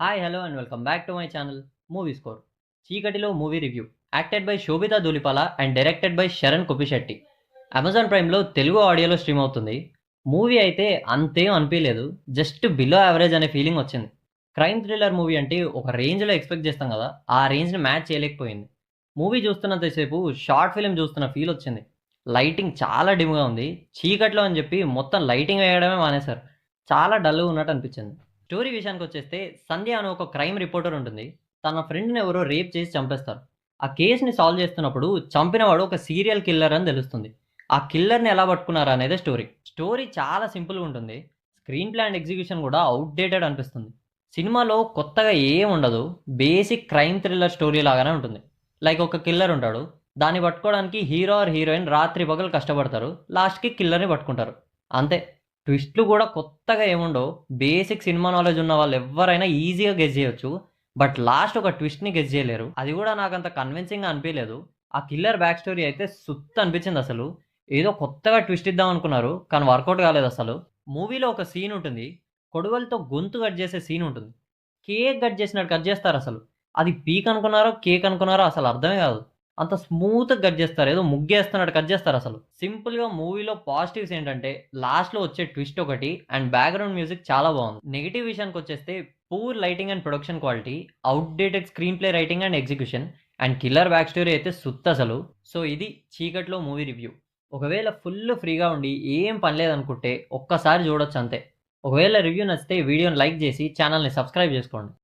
Hi hello and welcome back to my channel movie score. చీకటిలో movie review acted by Sobhita Dhulipala and directed by Saran Koppisetti. Amazon ప్రైమ్లో తెలుగు ఆడియోలో stream అవుతుంది. Movie అయితే అంతేం అనిపించలేదు, జస్ట్ బిలో యావరేజ్ అనే ఫీలింగ్ వచ్చింది. క్రైమ్ థ్రిల్లర్ మూవీ అంటే ఒక రేంజ్లో ఎక్స్పెక్ట్ చేస్తాం కదా, ఆ రేంజ్ని మ్యాచ్ చేయలేకపోయింది. మూవీ చూస్తున్నంతసేపు షార్ట్ ఫిలిం చూస్తున్న ఫీల్ వచ్చింది. లైటింగ్ చాలా డిమ్గా ఉంది, చీకట్లో అని చెప్పి మొత్తం లైటింగ్ వేయడమే మానేశారు. చాలా డల్గా ఉన్నట్టు అనిపించింది. స్టోరీ విషయానికి వచ్చేస్తే సంధ్య అనే ఒక క్రైమ్ రిపోర్టర్ ఉంటుంది. తన ఫ్రెండ్ని ఎవరో రేప్ చేసి చంపేస్తారు. ఆ కేసుని సాల్వ్ చేస్తున్నప్పుడు చంపినవాడు ఒక సీరియల్ కిల్లర్ అని తెలుస్తుంది. ఆ కిల్లర్ని ఎలా పట్టుకున్నారు అనేది స్టోరీ. స్టోరీ చాలా సింపుల్గా ఉంటుంది. స్క్రీన్ ప్లే అండ్ ఎగ్జిక్యూషన్ కూడా అవుట్డేటెడ్ అనిపిస్తుంది. సినిమాలో కొత్తగా ఏం ఉండదు, బేసిక్ క్రైమ్ థ్రిల్లర్ స్టోరీ లాగానే ఉంటుంది. లైక్ ఒక కిల్లర్ ఉంటాడు, దాన్ని పట్టుకోవడానికి హీరో ఆర్ హీరోయిన్ రాత్రి పగలు కష్టపడతారు, లాస్ట్కి కిల్లర్ని పట్టుకుంటారు, అంతే. ట్విస్ట్లు కూడా కొత్తగా ఏముండవు. బేసిక్ సినిమా నాలెడ్జ్ ఉన్న వాళ్ళు ఎవరైనా ఈజీగా గెస్ చేయొచ్చు. బట్ లాస్ట్ ఒక ట్విస్ట్ని గెస్ చేయలేరు. అది కూడా నాకు అంత కన్విన్సింగ్గా అనిపించలేదు. ఆ కిల్లర్ బ్యాక్ స్టోరీ అయితే సుత్త అనిపించింది అసలు. ఏదో కొత్తగా ట్విస్ట్ ఇద్దాం అనుకున్నారు, కానీ వర్కౌట్ కాలేదు అసలు. మూవీలో ఒక సీన్ ఉంటుంది, కొడవలతో గొంతు కట్ చేసే సీన్ ఉంటుంది. కేక్ కట్ చేసినట్టు కట్ చేస్తారు అసలు. అది పీక్ అనుకున్నారో కేక్ అనుకున్నారో అసలు అర్థమే కాదు. అంత స్మూత్‌గా కట్ చేస్తారు. ఏదో ముగ్గేస్తున్నట్టు కట్ చేస్తారసలు. సింపుల్‌గా మూవీలో పాజిటివ్స్ ఏంటంటే లాస్ట్‌లో వచ్చే ట్విస్ట్ ఒకటి అండ్ బ్యాక్‌గ్రౌండ్ మ్యూజిక్ చాలా బాగుంది. నెగెటివ్ విషయానికొచ్చేస్తే poor lighting and production quality, outdated screenplay writing and execution, and killer back story అయితే సుత్తసలు. సో ఇది చీకట్లో మూవీ రివ్యూ. ఒకవేళ ఫుల్ ఫ్రీగా ఉండి ఏం పని లేదనుకుంటే ఒక్కసారి చూడొచ్చు అంతే. ఒకవేళ రివ్యూ నచ్చితే వీడియోని లైక్ చేసి ఛానల్‌ని సబ్స్క్రైబ్ చేసుకోండి.